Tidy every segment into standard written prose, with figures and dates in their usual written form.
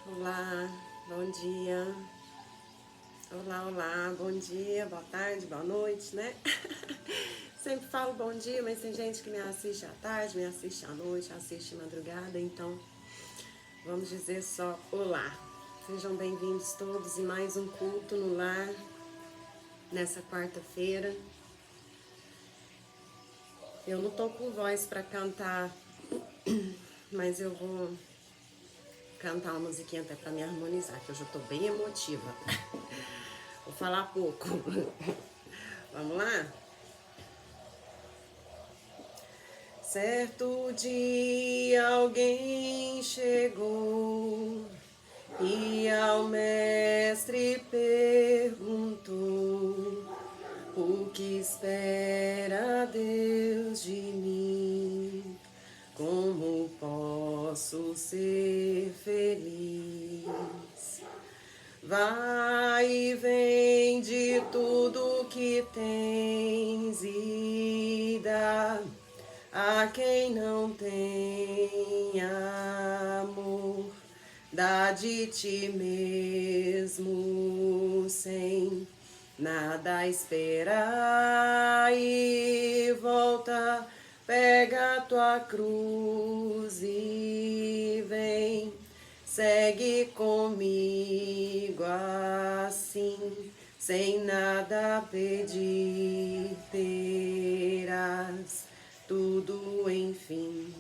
Olá, bom dia. Olá, olá, bom dia, boa tarde, boa noite, né? Sempre falo bom dia, mas tem gente que me assiste à tarde, me assiste à noite, assiste à madrugada, então vamos dizer só olá. Sejam bem-vindos todos em mais um culto no lar, nessa quarta-feira. Eu não tô com voz para cantar, mas eu vou cantar uma musiquinha até para me harmonizar, que hoje eu tô bem emotiva. Vou falar pouco. Vamos lá? Certo dia alguém chegou e ao mestre perguntou: o que espera Deus de mim? Como posso ser feliz? Vai e vende tudo que tens e dá a quem não tem amor. Dá de ti mesmo sem nada esperar e volta, pega a tua cruz e vem. Segue comigo assim, sem nada pedir, terás tudo enfim.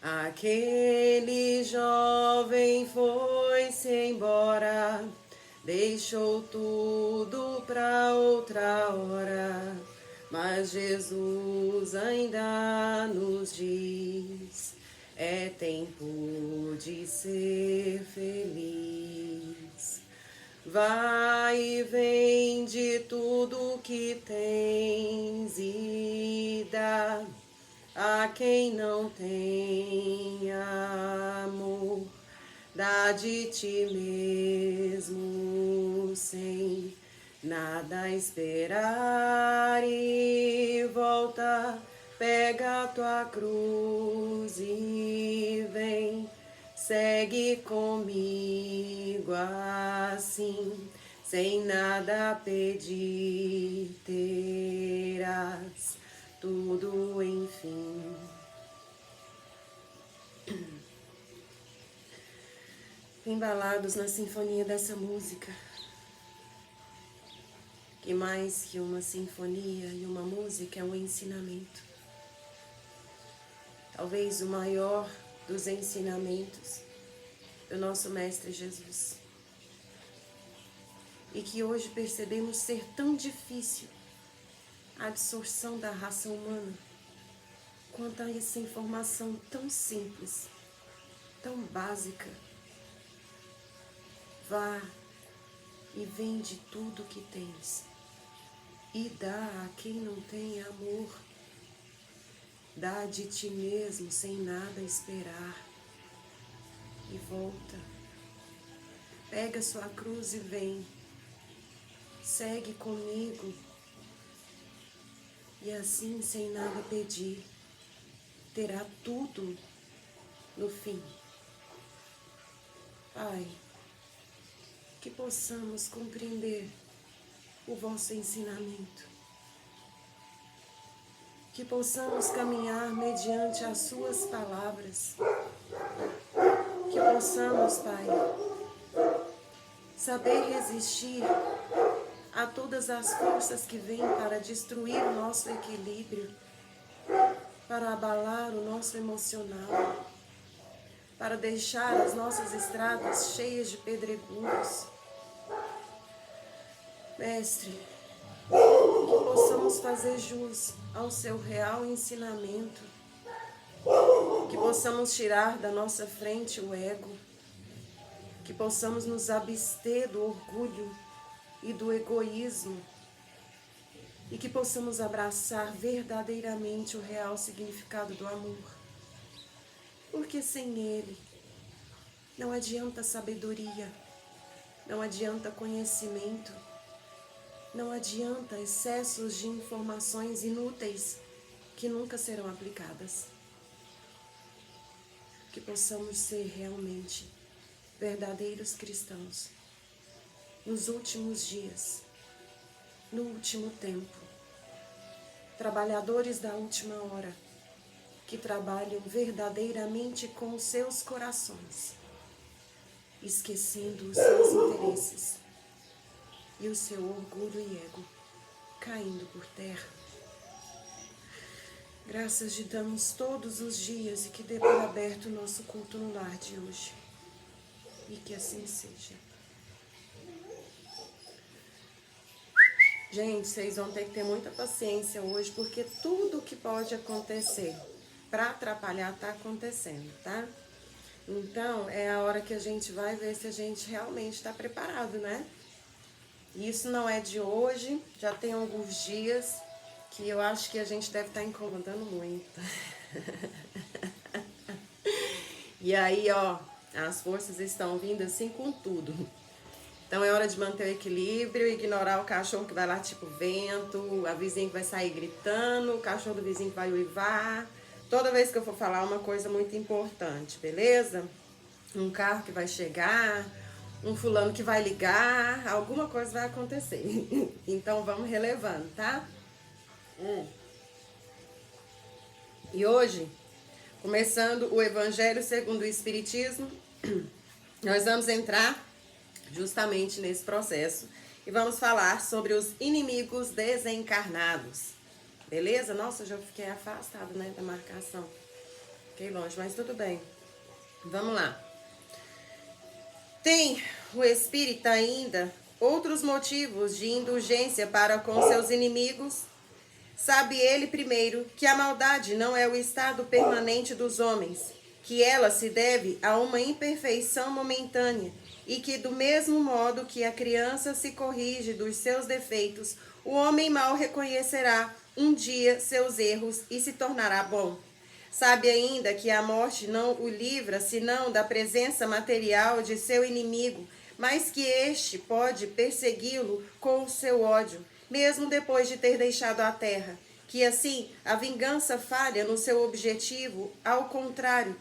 Aquele jovem foi-se embora, deixou tudo pra outra hora, mas Jesus ainda nos diz: é tempo de ser feliz. Vai e vende tudo que tens e dá a quem não tem amor. Dá de ti mesmo sem nada esperar e volta, pega a tua cruz e vem. Segue comigo assim, sem nada pedir, terás tudo enfim. Embalados na sinfonia dessa música, que mais que uma sinfonia e uma música é um ensinamento. Talvez o maior dos ensinamentos do nosso Mestre Jesus. E que hoje percebemos ser tão difícil a absorção da raça humana quanto a essa informação tão simples, tão básica. Vá e vende tudo que tens e dá a quem não tem amor. Dá de ti mesmo sem nada esperar e volta. Pega sua cruz e vem. Segue comigo e assim, sem nada pedir, terá tudo no fim. Pai, que possamos compreender o vosso ensinamento. Que possamos caminhar mediante as suas palavras. Que possamos, Pai, saber resistir a todas as forças que vêm para destruir o nosso equilíbrio, para abalar o nosso emocional, para deixar as nossas estradas cheias de pedregulhos. Mestre, que possamos fazer jus ao seu real ensinamento, que possamos tirar da nossa frente o ego, que possamos nos abster do orgulho e do egoísmo e que possamos abraçar verdadeiramente o real significado do amor. Porque sem ele não adianta sabedoria, não adianta conhecimento, não adianta excessos de informações inúteis que nunca serão aplicadas. que possamos ser realmente verdadeiros cristãos nos últimos dias, no último tempo, trabalhadores da última hora, que trabalham verdadeiramente com os seus corações, esquecendo os seus interesses e o seu orgulho e ego caindo por terra. Graças te damos todos os dias e que dê por aberto o nosso culto no lar de hoje. E que assim seja. Gente, vocês vão ter que ter muita paciência hoje, porque tudo que pode acontecer para atrapalhar está acontecendo, tá? Então, é a hora que a gente vai ver se a gente realmente está preparado, né? Isso não é de hoje, já tem alguns dias que eu acho que a gente deve estar incomodando muito. E aí, ó, as forças estão vindo assim com tudo. Então é hora de manter o equilíbrio, ignorar o cachorro que vai lá tipo vento, a vizinha que vai sair gritando, o cachorro do vizinho que vai uivar. Toda vez que eu for falar uma coisa muito importante, beleza? Um carro que vai chegar, um fulano que vai ligar, alguma coisa vai acontecer. Então vamos relevando, tá? E hoje, começando o Evangelho segundo o Espiritismo, nós vamos entrar justamente nesse processo e vamos falar sobre os inimigos desencarnados. Beleza? Nossa, eu já fiquei afastada, né, da marcação. Fiquei longe, mas tudo bem. Vamos lá. Tem o espírita ainda outros motivos de indulgência para com seus inimigos? Sabe ele, primeiro, que a maldade não é o estado permanente dos homens, que ela se deve a uma imperfeição momentânea, e que, do mesmo modo que a criança se corrige dos seus defeitos, o homem mau reconhecerá um dia seus erros e se tornará bom. Sabe ainda que a morte não o livra senão da presença material de seu inimigo, mas que este pode persegui-lo com o seu ódio, mesmo depois de ter deixado a terra, que assim a vingança falha no seu objetivo, ao contrário,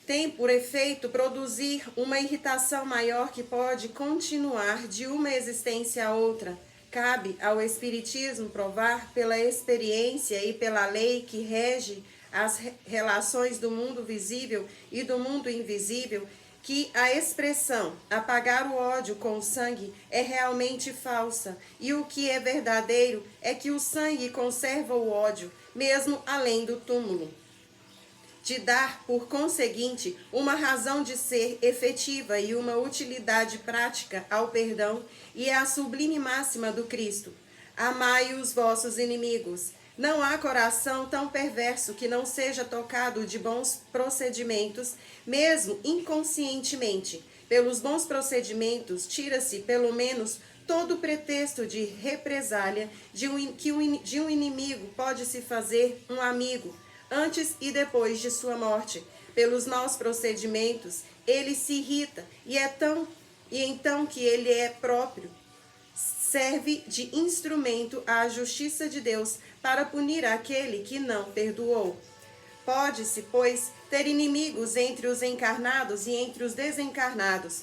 tem por efeito produzir uma irritação maior que pode continuar de uma existência a outra. Cabe ao Espiritismo provar pela experiência e pela lei que rege as relações do mundo visível e do mundo invisível, que a expressão apagar o ódio com o sangue é realmente falsa, e o que é verdadeiro é que o sangue conserva o ódio, mesmo além do túmulo. De dar, por conseguinte, uma razão de ser efetiva e uma utilidade prática ao perdão, e é a sublime máxima do Cristo: amai os vossos inimigos. Não há coração tão perverso que não seja tocado de bons procedimentos, mesmo inconscientemente. Pelos bons procedimentos, tira-se, pelo menos, todo pretexto de represália de um inimigo pode se fazer um amigo, antes e depois de sua morte. Pelos maus procedimentos, ele se irrita, e então que ele é próprio serve de instrumento à justiça de Deus para punir aquele que não perdoou. Pode-se, pois, ter inimigos entre os encarnados e entre os desencarnados.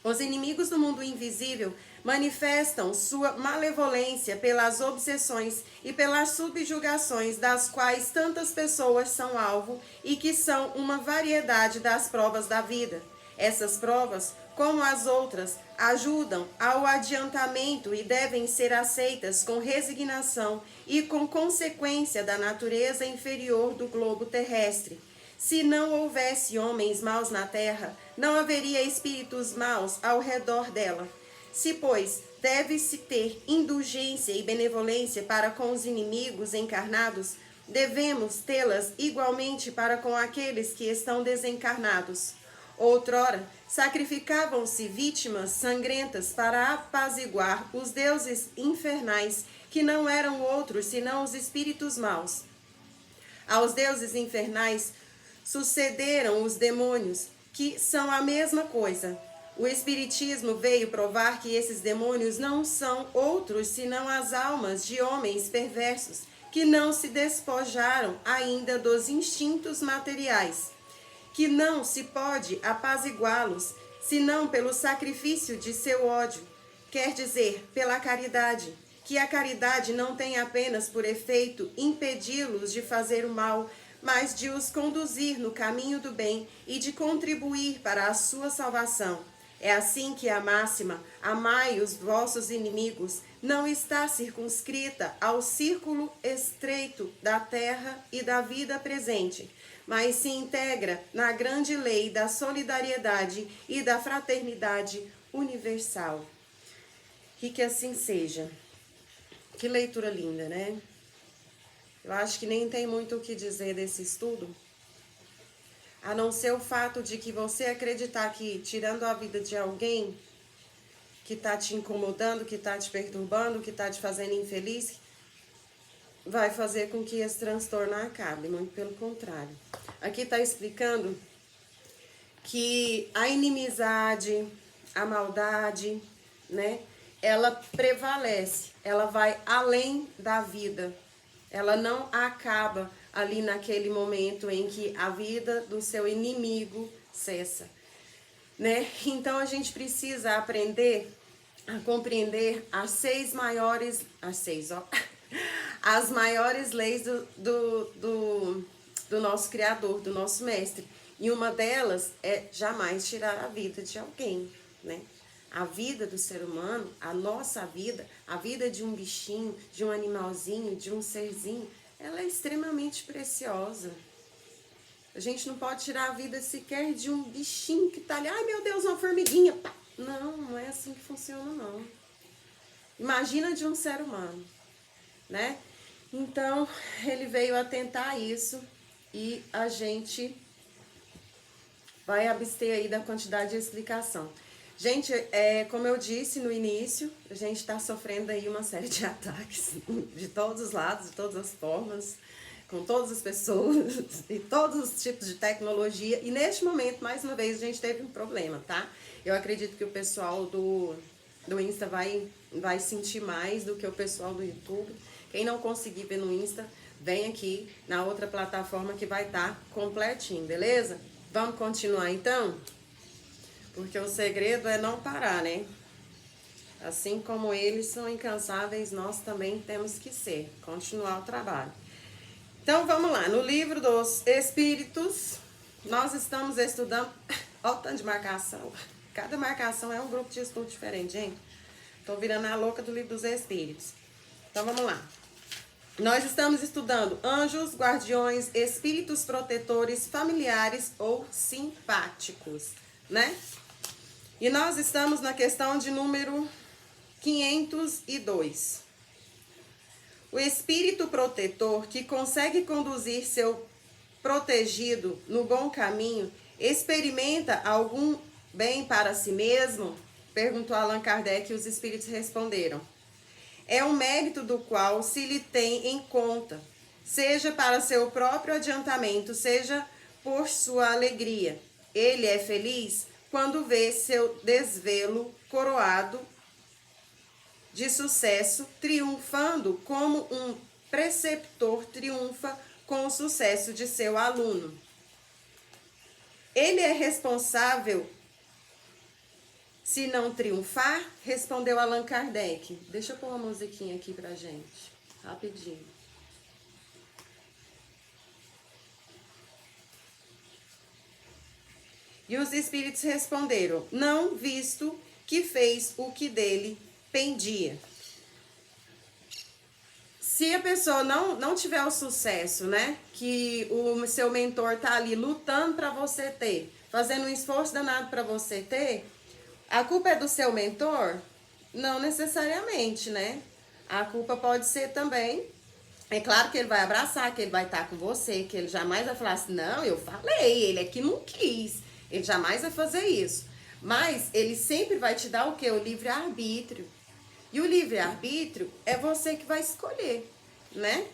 Os inimigos do mundo invisível manifestam sua malevolência pelas obsessões e pelas subjugações das quais tantas pessoas são alvo e que são uma variedade das provas da vida. Essas provas, como as outras, ajudam ao adiantamento e devem ser aceitas com resignação e com consequência da natureza inferior do globo terrestre. Se não houvesse homens maus na terra, não haveria espíritos maus ao redor dela. Se, pois, deve-se ter indulgência e benevolência para com os inimigos encarnados, devemos tê-las igualmente para com aqueles que estão desencarnados. Outrora, sacrificavam-se vítimas sangrentas para apaziguar os deuses infernais, que não eram outros senão os espíritos maus. Aos deuses infernais sucederam os demônios, que são a mesma coisa. O Espiritismo veio provar que esses demônios não são outros senão as almas de homens perversos, que não se despojaram ainda dos instintos materiais, que não se pode apaziguá-los, senão pelo sacrifício de seu ódio, quer dizer, pela caridade, que a caridade não tem apenas por efeito impedi-los de fazer o mal, mas de os conduzir no caminho do bem e de contribuir para a sua salvação. É assim que a máxima, amai os vossos inimigos, não está circunscrita ao círculo estreito da terra e da vida presente, mas se integra na grande lei da solidariedade e da fraternidade universal. Que assim seja. Que leitura linda, né? Eu acho que nem tem muito o que dizer desse estudo, a não ser o fato de que você acreditar que, tirando a vida de alguém que está te incomodando, que está te perturbando, que está te fazendo infeliz, vai fazer com que esse transtorno acabe, muito pelo contrário. Aqui está explicando que a inimizade, a maldade, né, ela prevalece, ela vai além da vida. Ela não acaba ali naquele momento em que a vida do seu inimigo cessa, né? Então a gente precisa aprender a compreender as maiores leis do nosso Criador, do nosso Mestre. E uma delas é jamais tirar a vida de alguém, né? A vida do ser humano, a nossa vida, a vida de um bichinho, de um animalzinho, de um serzinho, ela é extremamente preciosa. A gente não pode tirar a vida sequer de um bichinho que tá ali, ai meu Deus, uma formiguinha. Pá. Não, não é assim que funciona, não. Imagina de um ser humano, né? Então, ele veio atentar isso e a gente vai abster aí da quantidade de explicação. Gente, como eu disse no início, a gente está sofrendo aí uma série de ataques de todos os lados, de todas as formas, com todas as pessoas e todos os tipos de tecnologia. E neste momento, mais uma vez, a gente teve um problema, tá? Eu acredito que o pessoal do Insta vai sentir mais do que o pessoal do YouTube. Quem não conseguir ver no Insta, vem aqui na outra plataforma que vai estar completinho, beleza? Vamos continuar então? Porque o segredo é não parar, né? Assim como eles são incansáveis, nós também temos que ser. Continuar o trabalho. Então, vamos lá. No livro dos Espíritos, nós estamos estudando... Olha o tanto de marcação. Cada marcação é um grupo de estudo diferente, gente. Tô virando a louca do livro dos Espíritos. Então, vamos lá. Nós estamos estudando anjos, guardiões, espíritos protetores, familiares ou simpáticos, né? E nós estamos na questão de número 502. O espírito protetor que consegue conduzir seu protegido no bom caminho, experimenta algum bem para si mesmo? Perguntou Allan Kardec e os espíritos responderam. É um mérito do qual se lhe tem em conta, seja para seu próprio adiantamento, seja por sua alegria. Ele é feliz quando vê seu desvelo coroado de sucesso, triunfando como um preceptor triunfa com o sucesso de seu aluno. Ele é responsável se não triunfar? Respondeu Allan Kardec. Deixa eu pôr uma musiquinha aqui pra gente, rapidinho. E os espíritos responderam, não, visto que fez o que dele pendia. Se a pessoa não tiver o sucesso, né, que o seu mentor tá ali lutando para você ter, fazendo um esforço danado para você ter, a culpa é do seu mentor? Não necessariamente, né? A culpa pode ser também, é claro que ele vai abraçar, que ele vai estar com você, que ele jamais vai falar assim, não, eu falei, ele é que não quis. Ele jamais vai fazer isso. Mas ele sempre vai te dar o quê? O livre-arbítrio. E o livre-arbítrio é você que vai escolher, né?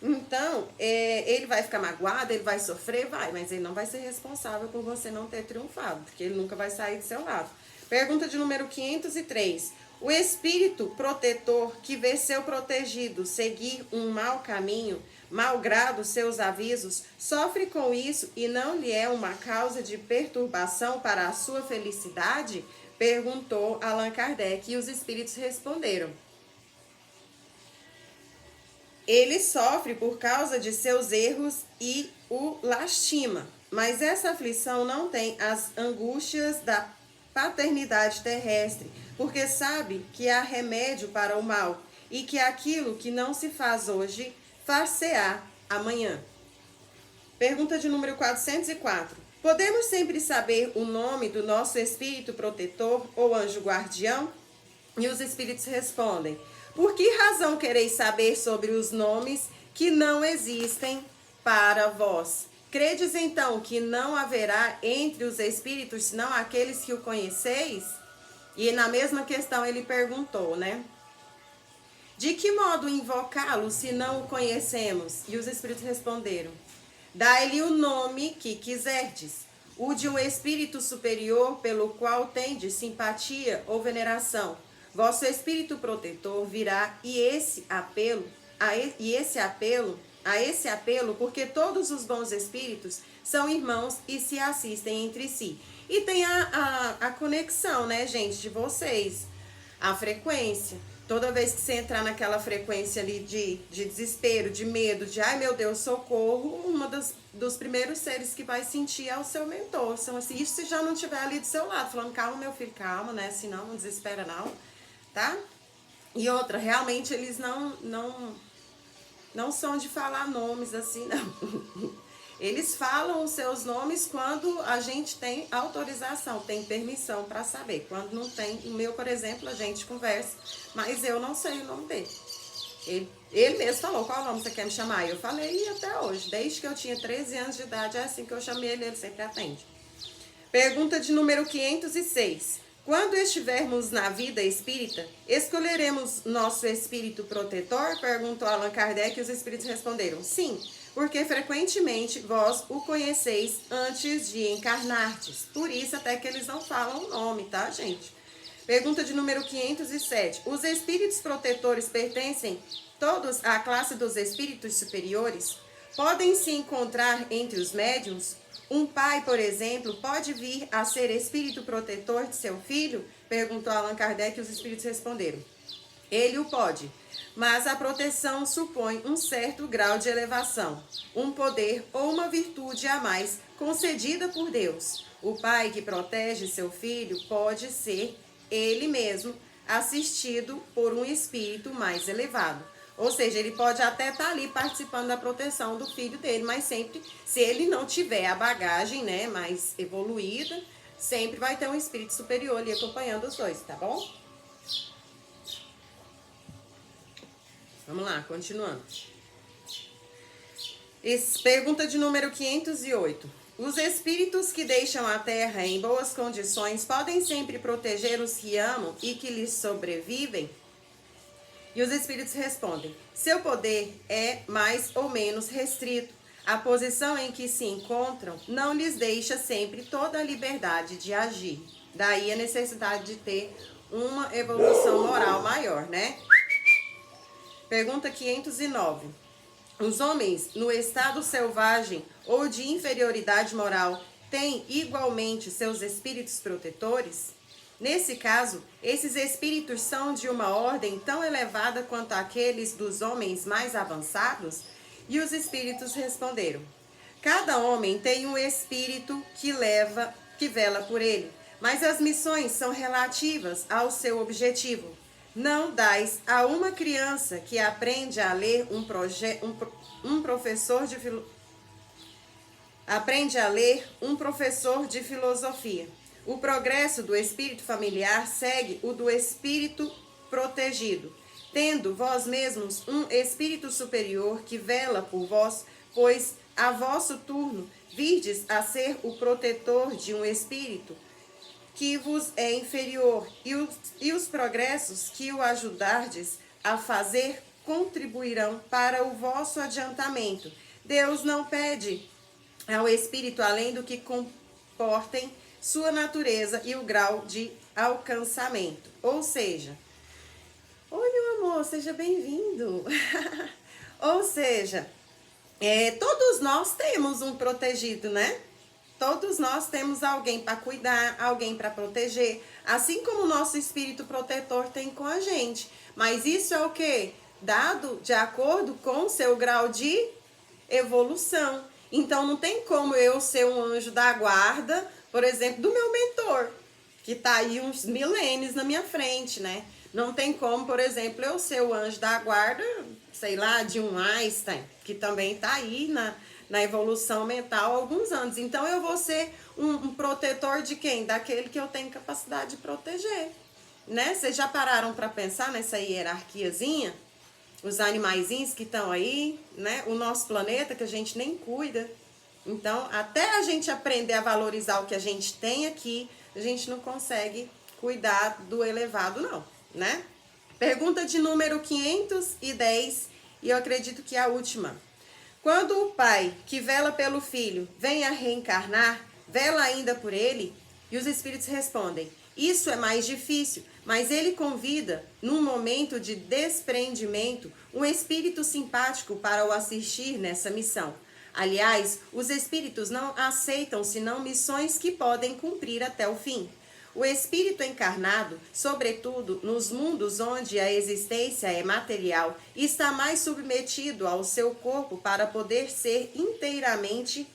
Então, ele vai ficar magoado, ele vai sofrer, vai. Mas ele não vai ser responsável por você não ter triunfado, porque ele nunca vai sair do seu lado. Pergunta de número 503. O espírito protetor que vê seu protegido seguir um mau caminho, malgrado seus avisos, sofre com isso e não lhe é uma causa de perturbação para a sua felicidade? Perguntou Allan Kardec e os espíritos responderam. Ele sofre por causa de seus erros e o lastima, mas essa aflição não tem as angústias da paternidade terrestre, porque sabe que há remédio para o mal e que aquilo que não se faz hoje, far-se-á amanhã. Pergunta de número 404. Podemos sempre saber o nome do nosso espírito protetor ou anjo guardião? E os espíritos respondem: por que razão quereis saber sobre os nomes que não existem para vós? Credes então que não haverá entre os espíritos senão aqueles que o conheceis? E na mesma questão ele perguntou, né? De que modo invocá-lo se não o conhecemos? E os espíritos responderam: dai-lhe o nome que quiserdes, o de um espírito superior pelo qual tendes simpatia ou veneração. Vosso espírito protetor virá a esse apelo, porque todos os bons espíritos são irmãos e se assistem entre si. E tem a conexão, né, gente, de vocês, a frequência. Toda vez que você entrar naquela frequência ali de desespero, de medo, de ai meu Deus, socorro, dos primeiros seres que vai sentir é o seu mentor. Então, assim, isso se já não estiver ali do seu lado, falando, calma meu filho, calma, né, senão não desespera não, tá? E outra, realmente eles não são de falar nomes assim, não. Eles falam os seus nomes quando a gente tem autorização, tem permissão para saber. Quando não tem, o meu, por exemplo, a gente conversa, mas eu não sei o nome dele. Ele mesmo falou, qual nome você quer me chamar? Eu falei, e até hoje, desde que eu tinha 13 anos de idade, é assim que eu chamei ele sempre atende. Pergunta de número 506. Quando estivermos na vida espírita, escolheremos nosso espírito protetor? Perguntou Allan Kardec e os espíritos responderam, sim, porque frequentemente vós o conheceis antes de encarnardes. Por isso até que eles não falam o nome, tá, gente? Pergunta de número 507. Os espíritos protetores pertencem todos à classe dos espíritos superiores? Podem se encontrar entre os médiuns? Um pai, por exemplo, pode vir a ser espírito protetor de seu filho? Perguntou Allan Kardec e os espíritos responderam. Ele o pode, mas a proteção supõe um certo grau de elevação, um poder ou uma virtude a mais concedida por Deus. O pai que protege seu filho pode ser ele mesmo assistido por um espírito mais elevado. Ou seja, ele pode até estar ali participando da proteção do filho dele, mas sempre, se ele não tiver a bagagem, né, mais evoluída, sempre vai ter um espírito superior ali acompanhando os dois, tá bom? Vamos lá, continuando. Pergunta de número 508. Os espíritos que deixam a Terra em boas condições podem sempre proteger os que amam e que lhes sobrevivem? E os espíritos respondem, seu poder é mais ou menos restrito. A posição em que se encontram não lhes deixa sempre toda a liberdade de agir. Daí a necessidade de ter uma evolução moral maior, né? Pergunta 509. Os homens, no estado selvagem ou de inferioridade moral, têm igualmente seus espíritos protetores? Nesse caso, esses espíritos são de uma ordem tão elevada quanto aqueles dos homens mais avançados? E os espíritos responderam, cada homem tem um espírito que vela por ele, mas as missões são relativas ao seu objetivo. Não dais a uma criança que aprende a ler um professor de filosofia. O progresso do espírito familiar segue o do espírito protegido, tendo vós mesmos um espírito superior que vela por vós, pois a vosso turno virdes a ser o protetor de um espírito que vos é inferior, e os progressos que o ajudardes a fazer contribuirão para o vosso adiantamento. Deus não pede ao espírito além do que comportem sua natureza e o grau de alcançamento. Ou seja, oi meu amor, seja bem-vindo. Ou seja, Todos nós temos um protegido, né? Todos nós temos alguém para cuidar, alguém para proteger, assim como o nosso espírito protetor tem com a gente. Mas isso é o quê? Dado de acordo com o seu grau de evolução. Então não tem como eu ser um anjo da guarda, por exemplo, do meu mentor, que tá aí uns milênios na minha frente, né? Não tem como, por exemplo, eu ser o anjo da guarda, sei lá, de um Einstein, que também tá aí na evolução mental há alguns anos. Então eu vou ser um protetor de quem? Daquele que eu tenho capacidade de proteger, né? Vocês já pararam para pensar nessa hierarquiazinha? Os animaizinhos que estão aí, né? O nosso planeta que a gente nem cuida. Então, até a gente aprender a valorizar o que a gente tem aqui, a gente não consegue cuidar do elevado, não, né? Pergunta de número 510, e eu acredito que é a última. Quando o pai que vela pelo filho vem a reencarnar, vela ainda por ele? E os espíritos respondem: isso é mais difícil, mas ele convida, num momento de desprendimento, um espírito simpático para o assistir nessa missão. Aliás, os espíritos não aceitam senão missões que podem cumprir até o fim. O espírito encarnado, sobretudo nos mundos onde a existência é material, está mais submetido ao seu corpo para poder ser inteiramente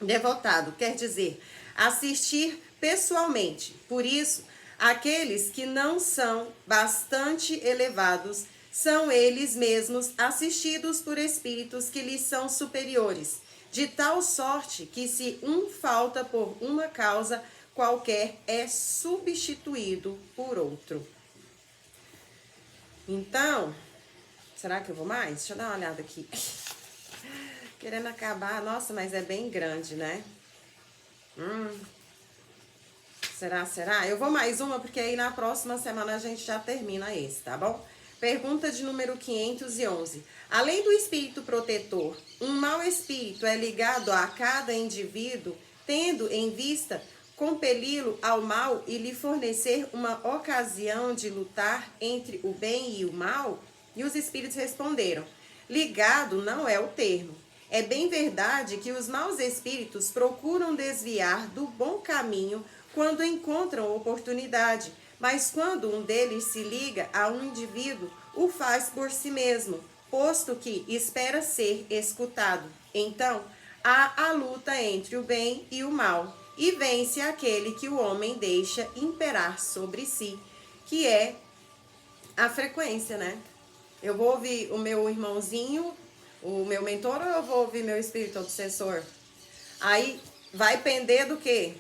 devotado, quer dizer, assistir pessoalmente. Por isso, aqueles que não são bastante elevados são eles mesmos assistidos por espíritos que lhes são superiores, de tal sorte que se um falta por uma causa qualquer, é substituído por outro. Então, será que eu vou mais? Deixa eu dar uma olhada aqui. Querendo acabar, nossa, mas é bem grande, né? Será? Eu vou mais uma, porque aí na próxima semana a gente já termina esse, tá bom? Pergunta de número 511. Além do espírito protetor, um mau espírito é ligado a cada indivíduo, tendo em vista compeli-lo ao mal e lhe fornecer uma ocasião de lutar entre o bem e o mal? E os espíritos responderam: ligado não é o termo. É bem verdade que os maus espíritos procuram desviar do bom caminho quando encontram oportunidade, mas quando um deles se liga a um indivíduo, o faz por si mesmo, posto que espera ser escutado. Então, há a luta entre o bem e o mal, e vence aquele que o homem deixa imperar sobre si, que é a frequência, né? Eu vou ouvir o meu irmãozinho, o meu mentor, ou eu vou ouvir meu espírito obsessor? Aí vai pender do quê?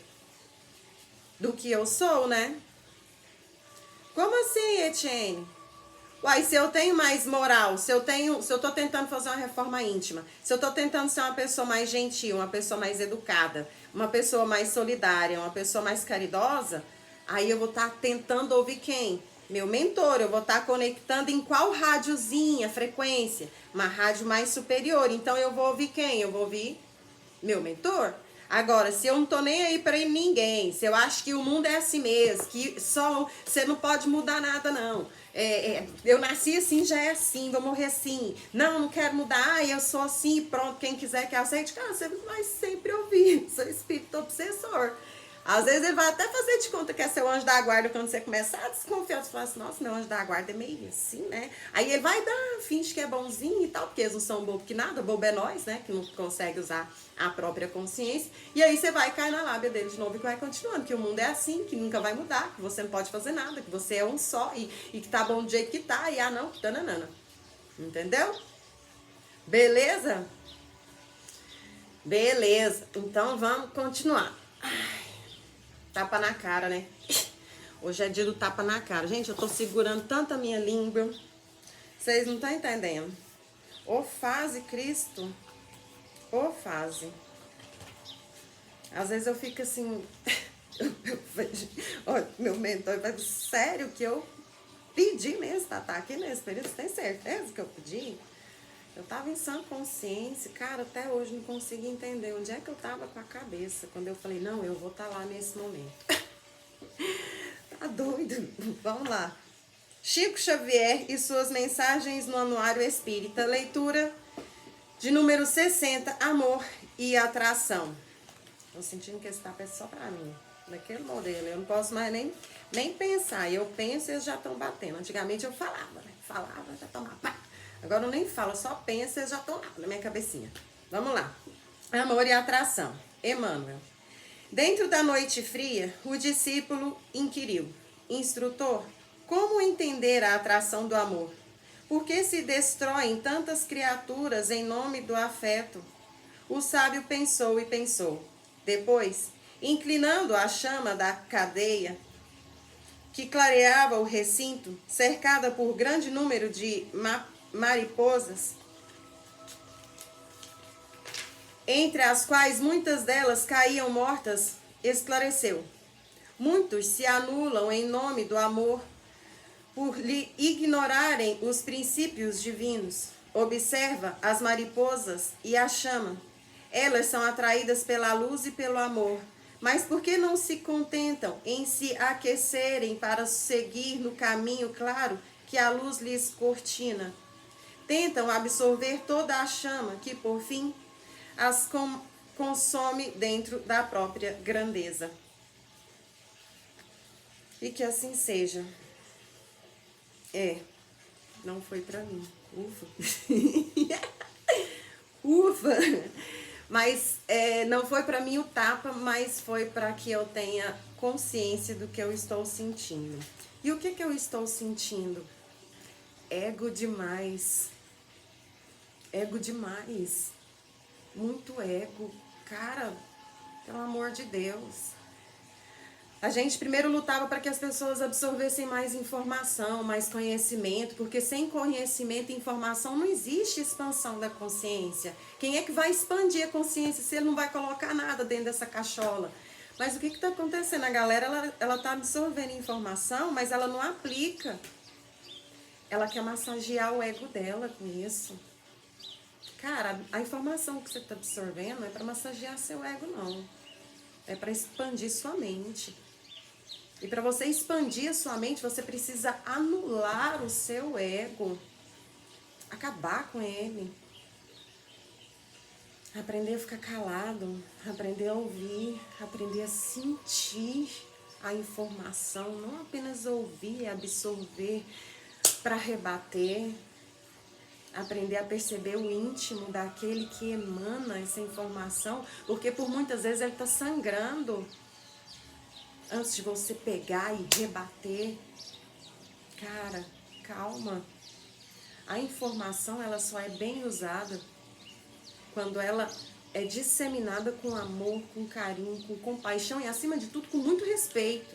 Do que eu sou, né? Como assim, Etienne? Uai, se eu tenho mais moral, se eu tô tentando fazer uma reforma íntima, se eu tô tentando ser uma pessoa mais gentil, uma pessoa mais educada, uma pessoa mais solidária, uma pessoa mais caridosa, aí eu vou estar tentando ouvir quem? Meu mentor. Eu vou estar conectando em qual rádiozinha, frequência? Uma rádio mais superior. Então eu vou ouvir quem? Eu vou ouvir meu mentor. Agora, se eu não tô nem aí pra ninguém, se eu acho que o mundo é assim mesmo, que só você não pode mudar nada, não. Eu nasci assim, já é assim, vou morrer assim. Não quero mudar, eu sou assim, pronto, quem quiser que aceite. Cara, você vai sempre ouvir seu espírito obsessor. Às vezes ele vai até fazer de conta que é seu anjo da guarda quando você começar a desconfiar. Você fala assim, nossa, meu anjo da guarda é meio assim, né? Aí ele vai dar, finge que é bonzinho e tal, porque eles não são bobo que nada, bobo é nós, né? Que não consegue usar a própria consciência. E aí você vai cair na lábia dele de novo e vai continuando, que o mundo é assim, que nunca vai mudar, que você não pode fazer nada, que você é um só e que tá bom do jeito que tá, e não, que tananana. Entendeu? Beleza? Beleza. Então vamos continuar. Tapa na cara, né? Hoje é dia do tapa na cara. Gente, eu tô segurando tanto a minha língua. Vocês não estão entendendo. Ô fase, Cristo. Ô fase. Às vezes eu fico assim... eu vejo... Olha, meu mentor vai... Sério que eu pedi mesmo, tá aqui nesse período? Você tem certeza que eu pedi? Eu tava em sã consciência. Cara, até hoje não consegui entender onde é que eu tava com a cabeça. Quando eu falei, não, eu vou estar lá nesse momento. Tá doido? Vamos lá. Chico Xavier e suas mensagens no Anuário Espírita. Leitura de número 60, Amor e Atração. Tô sentindo que esse tapa é só pra mim. Daquele modelo. Eu não posso mais nem pensar. Eu penso e eles já estão batendo. Antigamente eu falava, né? Falava, já tomava. Pá. Agora eu nem falo, só penso e eles já estão lá na minha cabecinha. Vamos lá. Amor e Atração. Emmanuel. Dentro da noite fria, o discípulo inquiriu: Instrutor, como entender a atração do amor? Por que se destroem tantas criaturas em nome do afeto? O sábio pensou e pensou. Depois, inclinando a chama da cadeia que clareava o recinto, cercada por grande número de mariposas, entre as quais muitas delas caíam mortas, esclareceu: muitos se anulam em nome do amor por lhe ignorarem os princípios divinos. Observa as mariposas e a chama. Elas são atraídas pela luz e pelo amor. Mas por que não se contentam em se aquecerem para seguir no caminho claro que a luz lhes cortina? Tentam absorver toda a chama que, por fim, as consome dentro da própria grandeza. E que assim seja. Não foi pra mim. Ufa. Ufa. Mas não foi pra mim o tapa, mas foi para que eu tenha consciência do que eu estou sentindo. E o que eu estou sentindo? Ego demais. Ego demais. Muito ego. Cara, pelo amor de Deus. A gente primeiro lutava para que as pessoas absorvessem mais informação, mais conhecimento, porque sem conhecimento e informação não existe expansão da consciência. Quem é que vai expandir a consciência se ele não vai colocar nada dentro dessa cachola? Mas o que está acontecendo? A galera, ela está absorvendo informação, mas ela não aplica. Ela quer massagear o ego dela com isso. Cara, a informação que você está absorvendo não é para massagear seu ego, não. É para expandir sua mente. E para você expandir a sua mente, você precisa anular o seu ego. Acabar com ele. Aprender a ficar calado. Aprender a ouvir. Aprender a sentir a informação. Não apenas ouvir, absorver para rebater. Aprender a perceber o íntimo daquele que emana essa informação. Porque por muitas vezes ele está sangrando. Antes de você pegar e rebater, cara, calma. A informação, ela só é bem usada quando ela é disseminada com amor, com carinho, com compaixão e, acima de tudo, com muito respeito.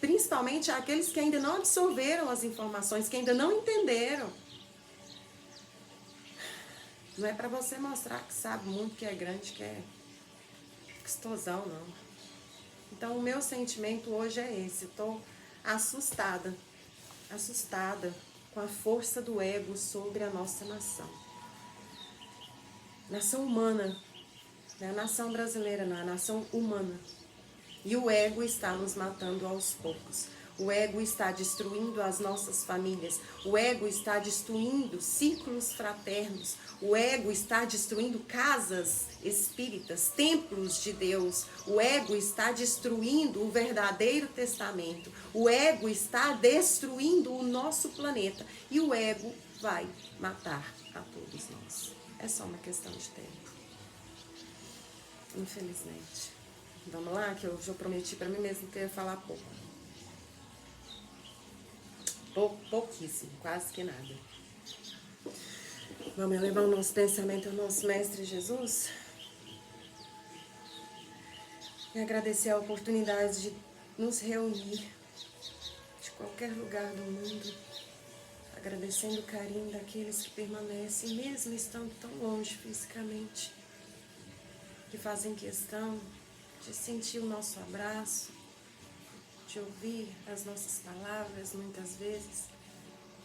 Principalmente aqueles que ainda não absorveram as informações, que ainda não entenderam. Não é para você mostrar que sabe muito, que é grande, que é gostosão, não. Então, o meu sentimento hoje é esse. Estou assustada com a força do ego sobre a nossa nação. Nação humana, não é a nação brasileira, não, é a nação humana. E o ego está nos matando aos poucos. O ego está destruindo as nossas famílias. O ego está destruindo círculos fraternos. O ego está destruindo casas espíritas, templos de Deus. O ego está destruindo o verdadeiro testamento. O ego está destruindo o nosso planeta. E o ego vai matar a todos nós. É só uma questão de tempo. Infelizmente. Vamos lá, que eu já prometi para mim mesmo que eu ia falar pouco. Pouquíssimo, quase que nada. Vamos elevar o nosso pensamento ao nosso Mestre Jesus e agradecer a oportunidade de nos reunir de qualquer lugar do mundo, agradecendo o carinho daqueles que permanecem, mesmo estando tão longe fisicamente, que fazem questão de sentir o nosso abraço, de ouvir as nossas palavras muitas vezes,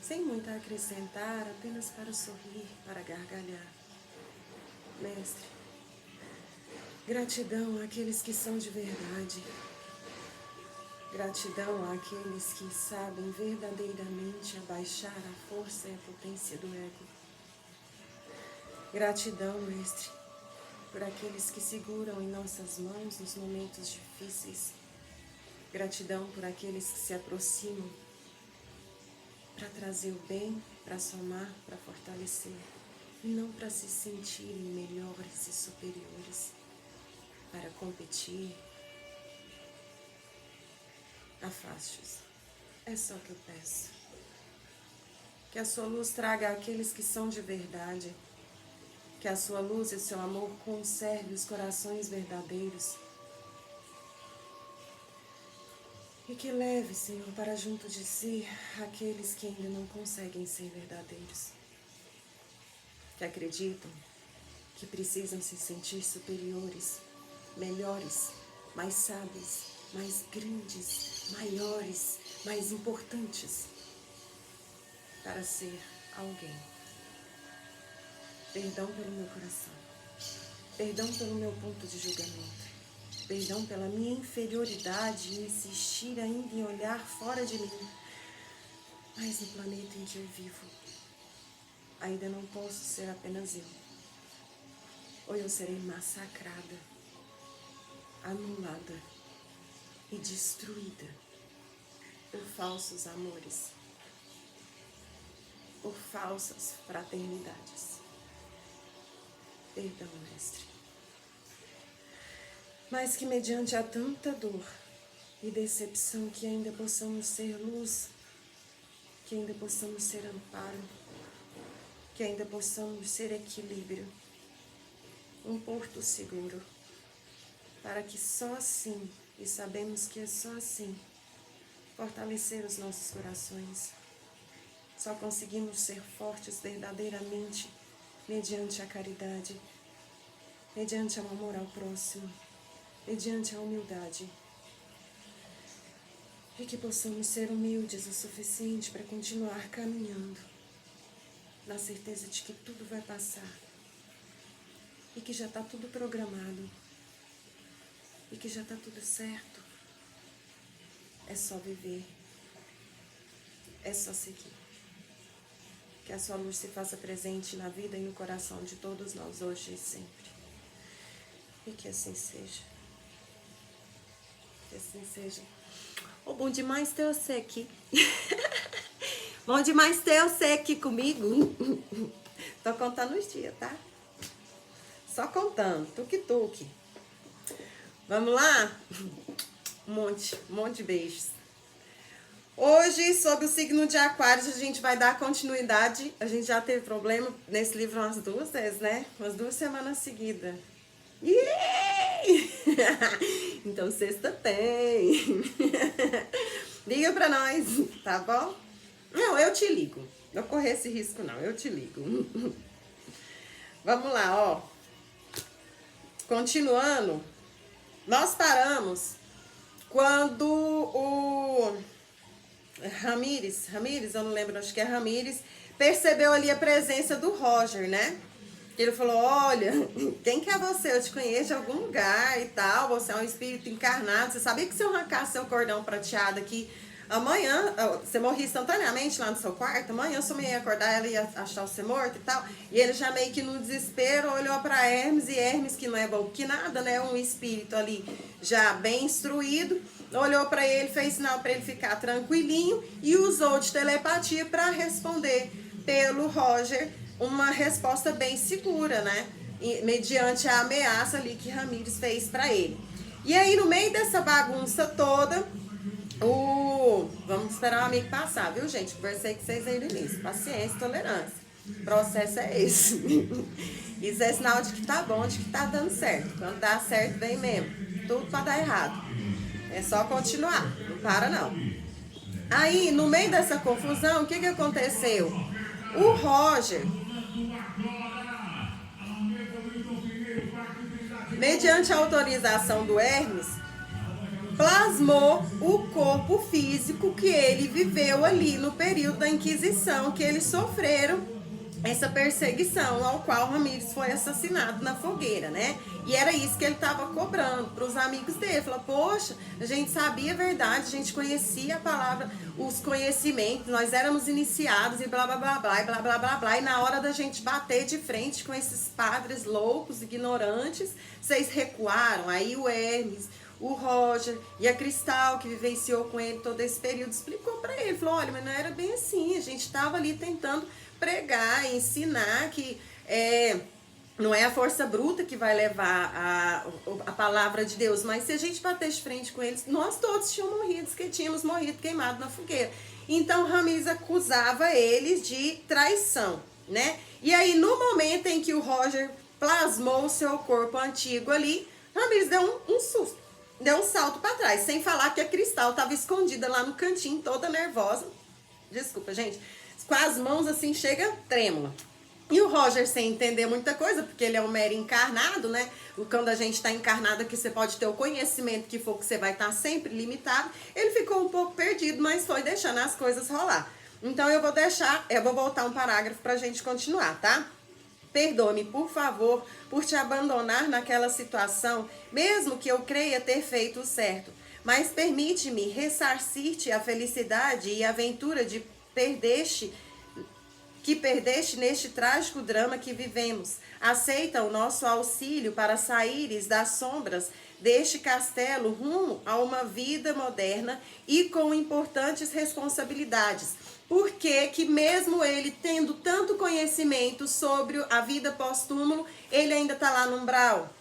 sem muito a acrescentar, apenas para sorrir, para gargalhar. Mestre, gratidão àqueles que são de verdade. Gratidão àqueles que sabem verdadeiramente abaixar a força e a potência do ego. Gratidão, Mestre, por aqueles que seguram em nossas mãos nos momentos difíceis. Gratidão por aqueles que se aproximam para trazer o bem, para somar, para fortalecer, e não para se sentirem melhores e superiores, para competir. Afaste-os. É só o que eu peço. Que a sua luz traga àqueles que são de verdade. Que a sua luz e o seu amor conserve os corações verdadeiros. E que leve, Senhor, para junto de si aqueles que ainda não conseguem ser verdadeiros. Que acreditam que precisam se sentir superiores, melhores, mais sábios, mais grandes, maiores, mais importantes para ser alguém. Perdão pelo meu coração, perdão pelo meu ponto de julgamento, perdão pela minha inferioridade em insistir ainda em olhar fora de mim, mas no planeta em que eu vivo, ainda não posso ser apenas eu, ou eu serei massacrada, anulada e destruída por falsos amores, por falsas fraternidades. Perdão, Mestre. Mas que mediante a tanta dor e decepção que ainda possamos ser luz, que ainda possamos ser amparo, que ainda possamos ser equilíbrio, um porto seguro, para que só assim, e sabemos que é só assim, fortalecer os nossos corações. Só conseguimos ser fortes verdadeiramente mediante a caridade, mediante o amor ao próximo, mediante a humildade. E que possamos ser humildes o suficiente para continuar caminhando, na certeza de que tudo vai passar, e que já está tudo programado, e que já está tudo certo. É só viver, é só seguir. Que a sua luz se faça presente na vida e no coração de todos nós, hoje e sempre. E que assim seja. Que assim seja. Oh, bom demais ter você aqui. Bom demais ter você aqui comigo. Tô contando os dias, tá? Só contando. Tuque-tuque. Vamos lá? Um monte de beijos. Hoje, sobre o signo de Aquários, a gente vai dar continuidade. A gente já teve problema nesse livro umas 2 vezes, né? Umas 2 semanas seguidas. Então, sexta tem. Liga pra nós, tá bom? Não, eu te ligo. Não correr esse risco, não. Eu te ligo. Vamos lá, ó. Continuando. Nós paramos quando o Ramírez, eu não lembro, acho que é Ramírez, percebeu ali a presença do Roger, né? Ele falou, olha, quem que é você? Eu te conheço de algum lugar e tal, você é um espírito encarnado, você sabia que se eu arrancasse seu cordão prateado aqui, amanhã, você morria instantaneamente lá no seu quarto, amanhã eu só ia acordar, ela ia achar você morto e tal, e ele já meio que no desespero olhou pra Hermes, e Hermes, que não é bom que nada, né, um espírito ali já bem instruído, olhou pra ele, fez sinal pra ele ficar tranquilinho e usou de telepatia pra responder pelo Roger uma resposta bem segura, né, mediante a ameaça ali que Ramírez fez pra ele. E aí no meio dessa bagunça toda, vamos esperar o amigo passar, viu, gente? Conversei com vocês aí no início. Paciência, tolerância. O processo é esse. Isso é sinal de que tá bom, de que tá dando certo. Quando dá certo, vem mesmo. Tudo pra dar errado. É só continuar. Não para, não. Aí, no meio dessa confusão, o que aconteceu? O Roger, mediante a autorização do Hermes, plasmou o corpo físico que ele viveu ali no período da Inquisição, que eles sofreram essa perseguição ao qual Ramírez foi assassinado na fogueira, né? E era isso que ele estava cobrando para os amigos dele. Falou, poxa, a gente sabia a verdade, a gente conhecia a palavra, os conhecimentos, nós éramos iniciados e blá, blá, blá, blá, e blá, blá, blá, blá. E na hora da gente bater de frente com esses padres loucos, ignorantes, vocês recuaram. Aí o Hermes, o Roger e a Cristal, que vivenciou com ele todo esse período, explicou para ele. Falou, olha, mas não era bem assim, a gente estava ali tentando pregar, ensinar que não é a força bruta que vai levar a palavra de Deus, mas se a gente bater de frente com eles, nós todos tínhamos morrido, que tínhamos morrido queimado na fogueira. Então Ramírez acusava eles de traição, né? E aí no momento em que o Roger plasmou o seu corpo antigo ali, Ramírez deu um susto, deu um salto para trás, sem falar que a Cristal estava escondida lá no cantinho, toda nervosa. Desculpa, gente. Com as mãos assim, chega trêmula. E o Roger, sem entender muita coisa, porque ele é um mero encarnado, né? Quando a gente está encarnado aqui, você pode ter o conhecimento que for, que você vai estar sempre limitado. Ele ficou um pouco perdido, mas foi deixando as coisas rolar. Então eu vou voltar um parágrafo para a gente continuar, tá? Perdoe-me, por favor, por te abandonar naquela situação, mesmo que eu creia ter feito o certo. Mas permite-me ressarcir-te a felicidade e a aventura que perdeste neste trágico drama que vivemos. Aceita o nosso auxílio para saíres das sombras deste castelo rumo a uma vida moderna e com importantes responsabilidades. Porque que mesmo ele tendo tanto conhecimento sobre a vida pós-túmulo, ele ainda está lá no umbral?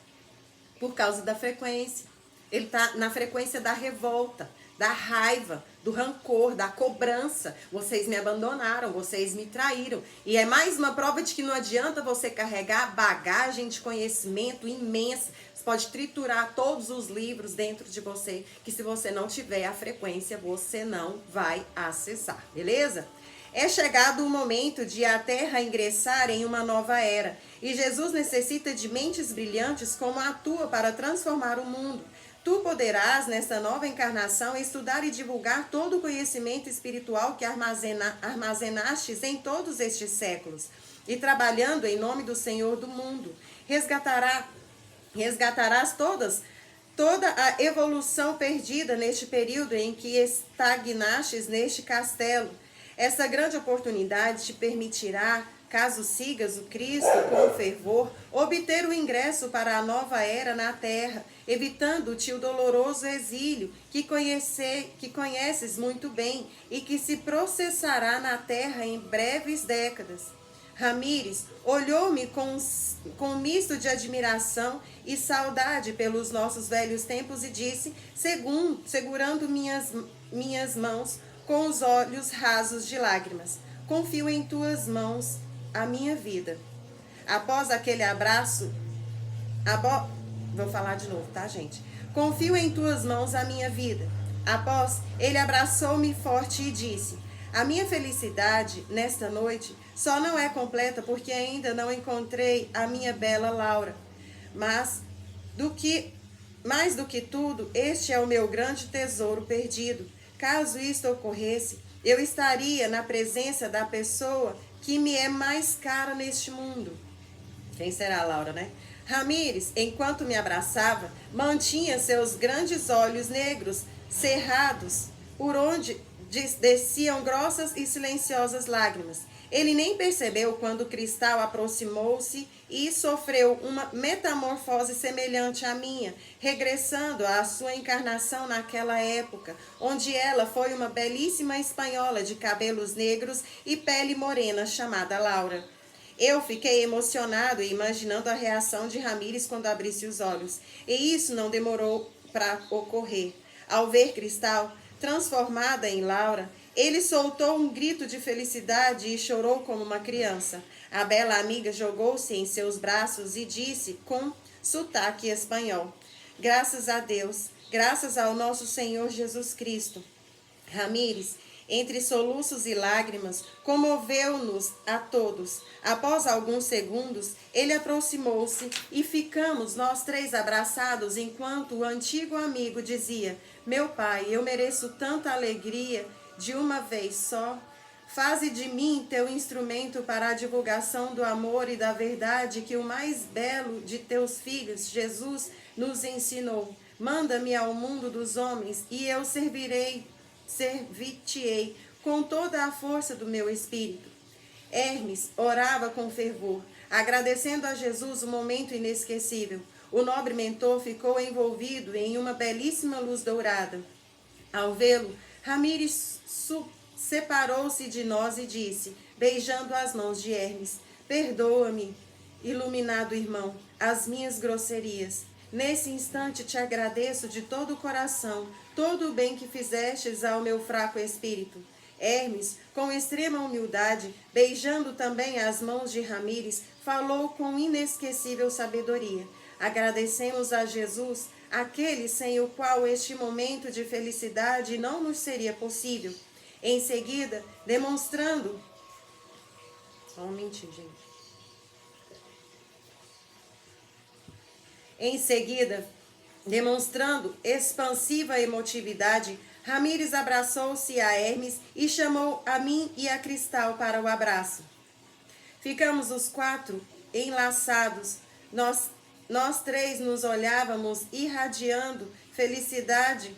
Por causa da frequência. Ele está na frequência da revolta, da raiva, do rancor, da cobrança. Vocês me abandonaram, vocês me traíram. E é mais uma prova de que não adianta você carregar bagagem de conhecimento imensa. Você pode triturar todos os livros dentro de você, que se você não tiver a frequência, você não vai acessar, beleza? É chegado o momento de a Terra ingressar em uma nova era. E Jesus necessita de mentes brilhantes como a tua para transformar o mundo. Tu poderás, nesta nova encarnação, estudar e divulgar todo o conhecimento espiritual que armazenastes em todos estes séculos. E trabalhando em nome do Senhor do mundo, resgatarás toda a evolução perdida neste período em que estagnastes neste castelo. Essa grande oportunidade te permitirá, caso sigas o Cristo com fervor, obter o ingresso para a nova era na terra, evitando-te o doloroso exílio que conheces muito bem e que se processará na terra em breves décadas. Ramírez olhou-me com um misto de admiração e saudade pelos nossos velhos tempos e disse, segurando minhas mãos com os olhos rasos de lágrimas, confio em tuas mãos a minha vida. Após aquele abraço, vou falar de novo, tá, gente? Confio em tuas mãos a minha vida. Após, ele abraçou-me forte e disse, a minha felicidade nesta noite só não é completa porque ainda não encontrei a minha bela Laura. Mais do que tudo, este é o meu grande tesouro perdido. Caso isto ocorresse, eu estaria na presença da pessoa que me é mais cara neste mundo. Quem será, Laura, né? Ramírez, enquanto me abraçava, mantinha seus grandes olhos negros cerrados, por onde desciam grossas e silenciosas lágrimas. Ele nem percebeu quando o Cristal aproximou-se e sofreu uma metamorfose semelhante à minha, regressando à sua encarnação naquela época, onde ela foi uma belíssima espanhola de cabelos negros e pele morena chamada Laura. Eu fiquei emocionado imaginando a reação de Ramírez quando abrisse os olhos, e isso não demorou para ocorrer. Ao ver Cristal transformada em Laura, ele soltou um grito de felicidade e chorou como uma criança. A bela amiga jogou-se em seus braços e disse com sotaque espanhol, graças a Deus, graças ao nosso Senhor Jesus Cristo. Ramírez, entre soluços e lágrimas, comoveu-nos a todos. Após alguns segundos, ele aproximou-se e ficamos nós três abraçados enquanto o antigo amigo dizia, meu pai, eu mereço tanta alegria de uma vez só. Faze de mim teu instrumento para a divulgação do amor e da verdade que o mais belo de teus filhos, Jesus, nos ensinou. Manda-me ao mundo dos homens e eu servir-te-ei com toda a força do meu espírito. Hermes orava com fervor, agradecendo a Jesus o momento inesquecível. O nobre mentor ficou envolvido em uma belíssima luz dourada. Ao vê-lo, Ramires separou-se de nós e disse, beijando as mãos de Hermes, perdoa-me, iluminado irmão, as minhas grosserias. Nesse instante te agradeço de todo o coração, todo o bem que fizestes ao meu fraco espírito. Hermes, com extrema humildade, beijando também as mãos de Ramires, falou com inesquecível sabedoria. Agradecemos a Jesus, aquele sem o qual este momento de felicidade não nos seria possível. Em seguida, demonstrando... Só um minutinho, gente. Em seguida, demonstrando expansiva emotividade, Ramires abraçou-se a Hermes e chamou a mim e a Cristal para o abraço. Ficamos os quatro enlaçados. Nós três nos olhávamos irradiando felicidade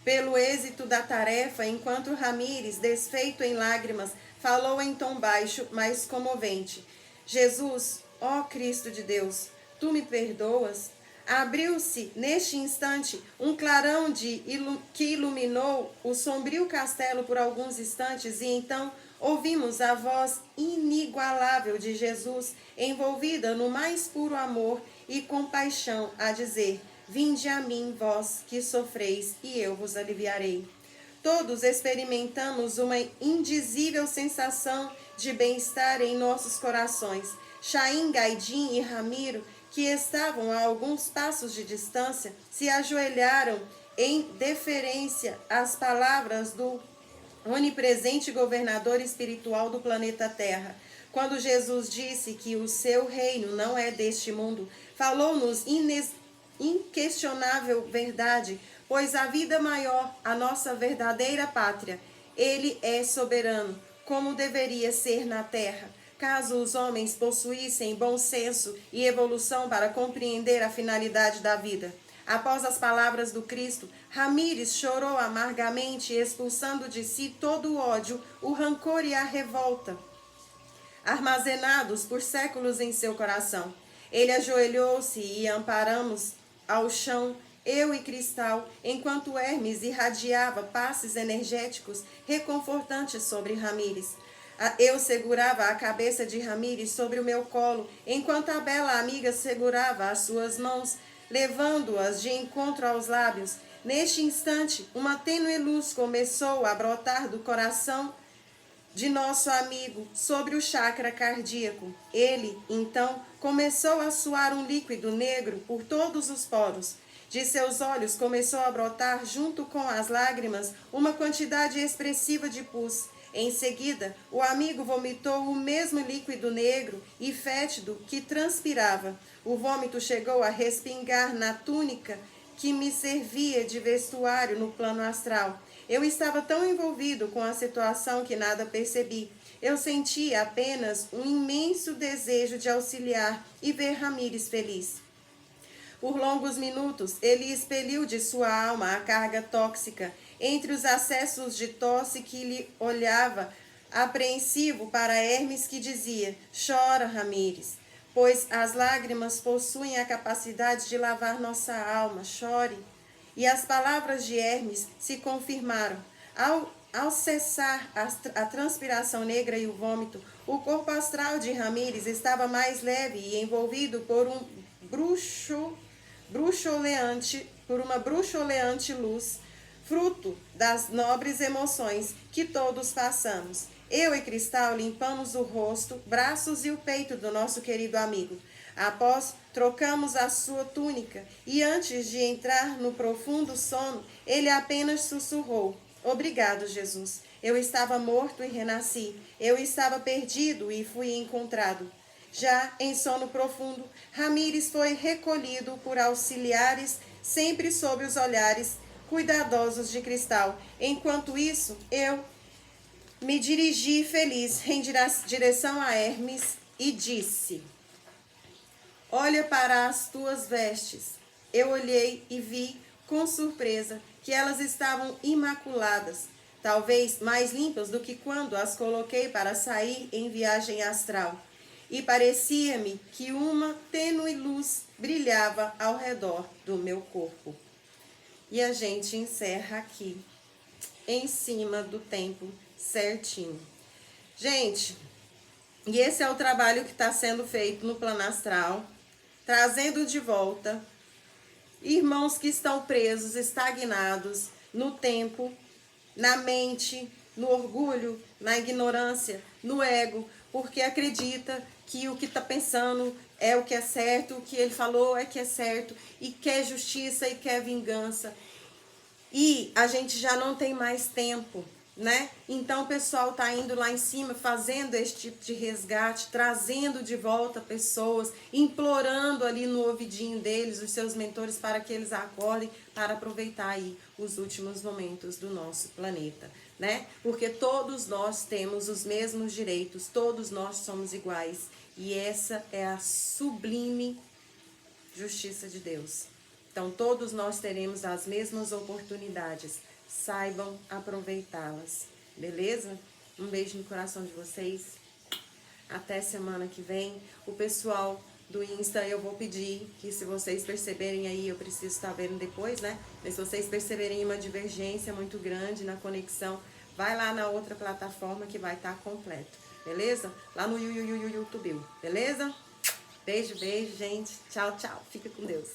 pelo êxito da tarefa, enquanto Ramires, desfeito em lágrimas, falou em tom baixo, mas comovente. Jesus, ó Cristo de Deus, tu me perdoas? Abriu-se, neste instante, um clarão que iluminou o sombrio castelo por alguns instantes e então ouvimos a voz inigualável de Jesus, envolvida no mais puro amor e compaixão, a dizer, vinde a mim, vós que sofreis, e eu vos aliviarei. Todos experimentamos uma indizível sensação de bem-estar em nossos corações. Chaim, Gaidim e Ramiro, que estavam a alguns passos de distância, se ajoelharam em deferência às palavras do onipresente governador espiritual do planeta Terra. Quando Jesus disse que o seu reino não é deste mundo, falou-nos inquestionável verdade, pois a vida maior, a nossa verdadeira pátria, ele é soberano, como deveria ser na terra. Caso os homens possuíssem bom senso e evolução para compreender a finalidade da vida. Após as palavras do Cristo, Ramires chorou amargamente, expulsando de si todo o ódio, o rancor e a revolta, armazenados por séculos em seu coração. Ele ajoelhou-se e amparamos ao chão, eu e Cristal, enquanto Hermes irradiava passes energéticos reconfortantes sobre Ramires. Eu segurava a cabeça de Ramires sobre o meu colo, enquanto a bela amiga segurava as suas mãos, levando-as de encontro aos lábios. Neste instante, uma tênue luz começou a brotar do coração de nosso amigo sobre o chakra cardíaco. Ele, então, começou a suar um líquido negro por todos os poros. De seus olhos começou a brotar, junto com as lágrimas, uma quantidade expressiva de pus. Em seguida, o amigo vomitou o mesmo líquido negro e fétido que transpirava. O vômito chegou a respingar na túnica que me servia de vestuário no plano astral. Eu estava tão envolvido com a situação que nada percebi. Eu sentia apenas um imenso desejo de auxiliar e ver Ramires feliz. Por longos minutos, ele expeliu de sua alma a carga tóxica. Entre os acessos de tosse que lhe olhava, apreensivo para Hermes, que dizia, chora, Ramires, pois as lágrimas possuem a capacidade de lavar nossa alma, chore. E as palavras de Hermes se confirmaram. Ao cessar a transpiração negra e o vômito, o corpo astral de Ramires estava mais leve e envolvido por uma bruxuleante luz, fruto das nobres emoções que todos passamos. Eu e Cristal limpamos o rosto, braços e o peito do nosso querido amigo. Após, trocamos a sua túnica e antes de entrar no profundo sono, ele apenas sussurrou, obrigado, Jesus. Eu estava morto e renasci. Eu estava perdido e fui encontrado. Já em sono profundo, Ramires foi recolhido por auxiliares, sempre sob os olhares cuidadosos de Cristal. Enquanto isso, eu Me dirigi feliz em direção a Hermes e disse: olha para as tuas vestes. Eu olhei e vi com surpresa que elas estavam imaculadas, talvez mais limpas do que quando as coloquei para sair em viagem astral. E parecia-me que uma tênue luz brilhava ao redor do meu corpo. E a gente encerra aqui, em cima do tempo certinho. Gente, e esse é o trabalho que está sendo feito no plano astral, trazendo de volta irmãos que estão presos, estagnados no tempo, na mente, no orgulho, na ignorância, no ego, porque acredita que o que está pensando é o que é certo, o que ele falou é que é certo, e quer justiça e quer vingança. E a gente já não tem mais tempo, né? Então o pessoal tá indo lá em cima, fazendo esse tipo de resgate, trazendo de volta pessoas, implorando ali no ouvidinho deles, os seus mentores, para que eles acordem, para aproveitar aí os últimos momentos do nosso planeta, né? Porque todos nós temos os mesmos direitos, todos nós somos iguais. E essa é a sublime justiça de Deus. Então, todos nós teremos as mesmas oportunidades. Saibam aproveitá-las. Beleza? Um beijo no coração de vocês. Até semana que vem. O pessoal do Insta, eu vou pedir que, se vocês perceberem aí, eu preciso estar vendo depois, né? Mas se vocês perceberem uma divergência muito grande na conexão, vai lá na outra plataforma que vai estar completo. Beleza? Lá no YouTube. Beleza? Beijo, beijo, gente. Tchau, tchau. Fica com Deus.